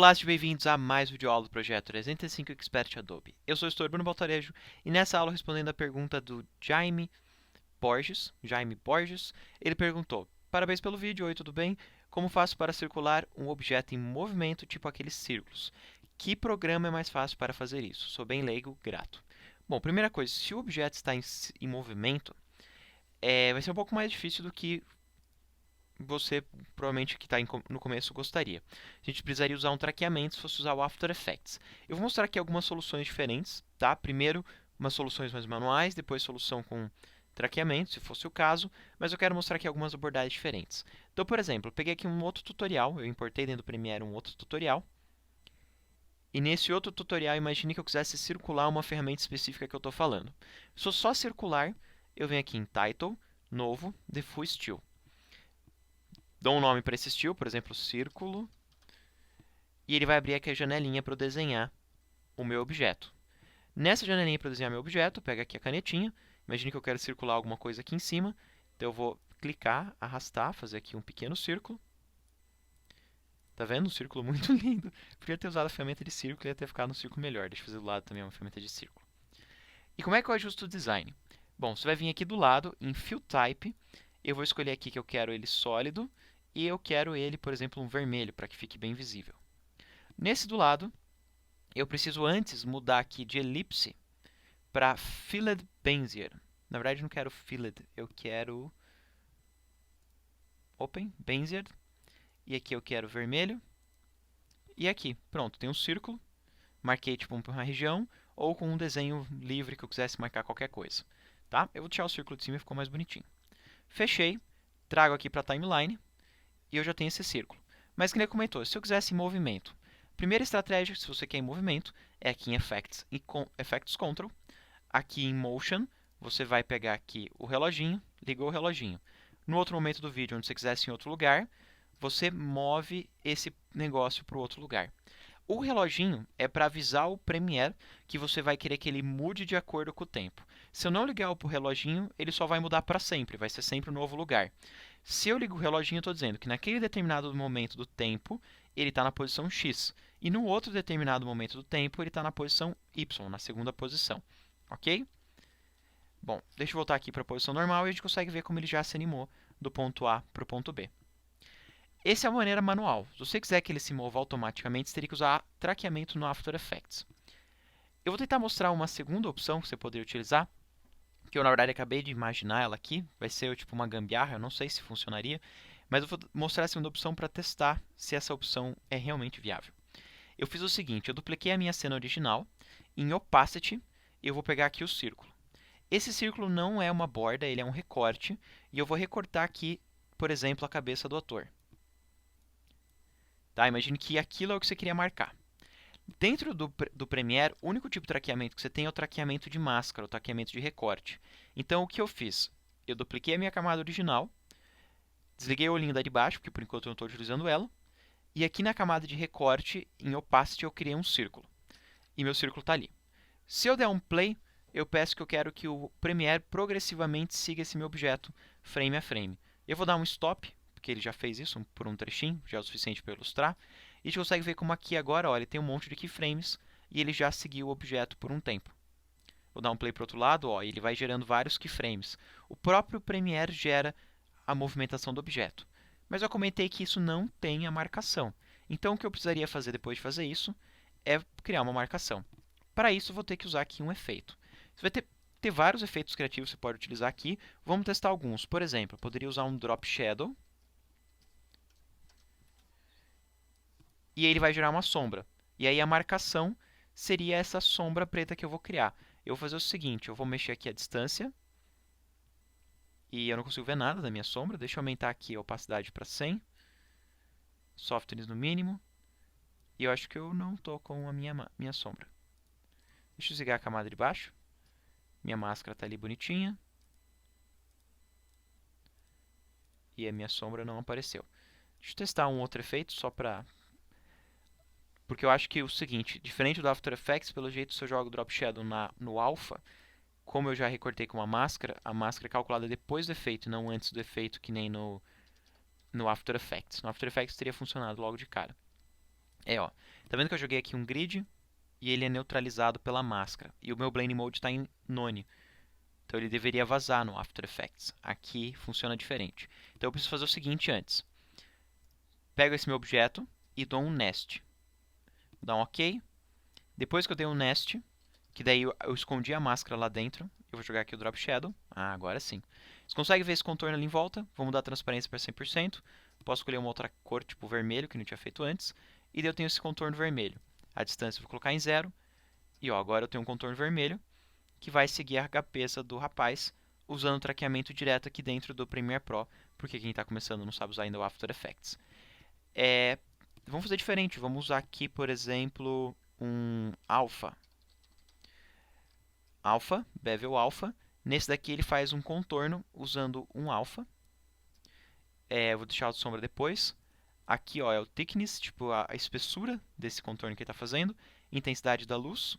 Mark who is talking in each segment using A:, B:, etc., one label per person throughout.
A: Olá, sejam bem-vindos a mais um vídeo aula do projeto 305 Expert Adobe. Eu sou o Tutor Bruno Baltarejo e nessa aula respondendo a pergunta do Jaime Borges, ele perguntou: Parabéns pelo vídeo, oi, tudo bem? Como faço para circular um objeto em movimento, tipo aqueles círculos? Que programa é mais fácil para fazer isso? Sou bem leigo, grato. Bom, primeira coisa, se o objeto está em movimento, vai ser um pouco mais difícil do que você, provavelmente, que está no começo, gostaria. A gente precisaria usar um traqueamento se fosse usar o After Effects. Eu vou mostrar aqui algumas soluções diferentes, tá? Primeiro, umas soluções mais manuais, depois solução com traqueamento, se fosse o caso, mas eu quero mostrar aqui algumas abordagens diferentes. Então, por exemplo, eu peguei aqui um outro tutorial, eu importei dentro do Premiere um outro tutorial, e nesse outro tutorial, imagine que eu quisesse circular uma ferramenta específica que eu estou falando. Se eu só circular, eu venho aqui em Title, Novo, Diffuse Style. Dou um nome para esse estilo, por exemplo, círculo, e ele vai abrir aqui a janelinha para eu desenhar o meu objeto. Nessa janelinha para eu desenhar meu objeto, eu pego aqui a canetinha, imagine que eu quero circular alguma coisa aqui em cima, então eu vou clicar, arrastar, fazer aqui um pequeno círculo. Tá vendo? Um círculo muito lindo. Podia ter usado a ferramenta de círculo e ia ter ficado um círculo melhor. Deixa eu fazer do lado também uma ferramenta de círculo. E como é que eu ajusto o design? Bom, você vai vir aqui do lado, em Fill Type, eu vou escolher aqui que eu quero ele sólido, e eu quero ele, por exemplo, um vermelho, para que fique bem visível. Nesse do lado, eu preciso antes mudar aqui de elipse para Filled Bezier. Na verdade, eu não quero Filled, eu quero Open, Bezier. E aqui eu quero vermelho. E aqui, pronto, tem um círculo. Marquei tipo uma região, ou com um desenho livre que eu quisesse marcar qualquer coisa. Tá? Eu vou tirar o círculo de cima e ficou mais bonitinho. Fechei, trago aqui para a timeline. E eu já tenho esse círculo. Mas, como ele comentou, se eu quisesse em movimento, a primeira estratégia, se você quer em movimento, é aqui em Effects e Effects Control. Aqui em Motion, você vai pegar aqui o reloginho, ligou o reloginho. No outro momento do vídeo, onde você quisesse em outro lugar, você move esse negócio para o outro lugar. O reloginho é para avisar o Premiere que você vai querer que ele mude de acordo com o tempo. Se eu não ligar o reloginho, ele só vai mudar para sempre, vai ser sempre um novo lugar. Se eu ligo o reloginho, eu estou dizendo que naquele determinado momento do tempo, ele está na posição X. E no outro determinado momento do tempo, ele está na posição Y, na segunda posição. Ok? Bom, deixa eu voltar aqui para a posição normal e a gente consegue ver como ele já se animou do ponto A para o ponto B. Essa é a maneira manual. Se você quiser que ele se mova automaticamente, você teria que usar traqueamento no After Effects. Eu vou tentar mostrar uma segunda opção que você poderia utilizar, que eu na verdade acabei de imaginar ela aqui, vai ser tipo uma gambiarra, eu não sei se funcionaria, mas eu vou mostrar a segunda opção para testar se essa opção é realmente viável. Eu fiz o seguinte, eu dupliquei a minha cena original, em Opacity, eu vou pegar aqui o círculo. Esse círculo não é uma borda, ele é um recorte, e eu vou recortar aqui, por exemplo, a cabeça do ator. Tá? Imagine que aquilo é o que você queria marcar. Dentro do Premiere, o único tipo de traqueamento que você tem é o traqueamento de máscara, o traqueamento de recorte. Então, o que eu fiz? Eu dupliquei a minha camada original, desliguei o olhinho da de baixo, porque por enquanto eu não estou utilizando ela, e aqui na camada de recorte, em Opacity, eu criei um círculo. E meu círculo está ali. Se eu der um play, eu peço que eu quero que o Premiere progressivamente siga esse meu objeto frame a frame. Eu vou dar um stop, porque ele já fez isso por um trechinho, já é o suficiente para ilustrar. E a gente consegue ver como aqui agora, ó, ele tem um monte de keyframes e ele já seguiu o objeto por um tempo. Vou dar um play para o outro lado, ó, e ele vai gerando vários keyframes. O próprio Premiere gera a movimentação do objeto. Mas eu comentei que isso não tem a marcação. Então, o que eu precisaria fazer depois de fazer isso é criar uma marcação. Para isso, eu vou ter que usar aqui um efeito. Você vai ter vários efeitos criativos que você pode utilizar aqui. Vamos testar alguns. Por exemplo, eu poderia usar um Drop Shadow. E ele vai gerar uma sombra. E aí a marcação seria essa sombra preta que eu vou criar. Eu vou fazer o seguinte, eu vou mexer aqui a distância. E eu não consigo ver nada da minha sombra. Deixa eu aumentar aqui a opacidade para 100. Softness no mínimo. E eu acho que eu não estou com a minha sombra. Deixa eu desligar a camada de baixo. Minha máscara está ali bonitinha. E a minha sombra não apareceu. Deixa eu testar um outro efeito só para... Porque eu acho que é o seguinte, diferente do After Effects, pelo jeito se eu jogo Drop Shadow no Alpha, como eu já recortei com a máscara é calculada depois do efeito, não antes do efeito, que nem no After Effects. No After Effects teria funcionado logo de cara. Ó. Tá vendo que eu joguei aqui um grid e ele é neutralizado pela máscara. E o meu Blend Mode está em None. Então ele deveria vazar no After Effects. Aqui funciona diferente. Então eu preciso fazer o seguinte antes. Pego esse meu objeto e dou um Nest. Vou dar um OK. Depois que eu dei um Nest, que daí eu escondi a máscara lá dentro, eu vou jogar aqui o Drop Shadow. Ah, agora sim. Você consegue ver esse contorno ali em volta? Vou mudar a transparência para 100%. Posso escolher uma outra cor, tipo vermelho, que não tinha feito antes. E daí eu tenho esse contorno vermelho. A distância eu vou colocar em 0. E ó, agora eu tenho um contorno vermelho que vai seguir a cabeça do rapaz usando o traqueamento direto aqui dentro do Premiere Pro, porque quem está começando não sabe usar ainda o After Effects. Vamos fazer diferente, vamos usar aqui, por exemplo, um Alpha. Alpha, Bevel Alpha. Nesse daqui ele faz um contorno usando um Alpha. Vou deixar a sombra depois. Aqui ó, é o thickness, tipo a espessura desse contorno que ele está fazendo. Intensidade da luz.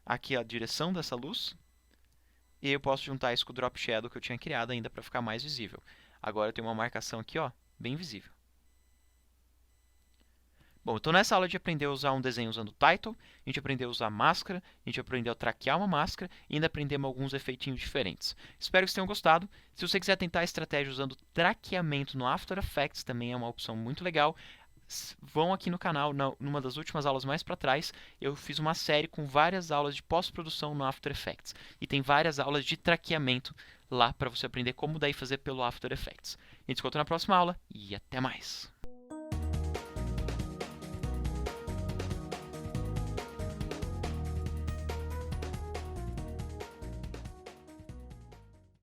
A: Aqui a direção dessa luz. E eu posso juntar isso com o Drop Shadow que eu tinha criado ainda para ficar mais visível. Agora eu tenho uma marcação aqui, ó, bem visível. Bom, então nessa aula a gente aprendeu a usar um desenho usando Title, a gente aprendeu a usar máscara, a gente aprendeu a traquear uma máscara e ainda aprendemos alguns efeitinhos diferentes. Espero que vocês tenham gostado. Se você quiser tentar a estratégia usando traqueamento no After Effects, também é uma opção muito legal. Vão aqui no canal, numa das últimas aulas mais para trás, eu fiz uma série com várias aulas de pós-produção no After Effects. E tem várias aulas de traqueamento lá para você aprender como daí fazer pelo After Effects. A gente se encontra na próxima aula e até mais!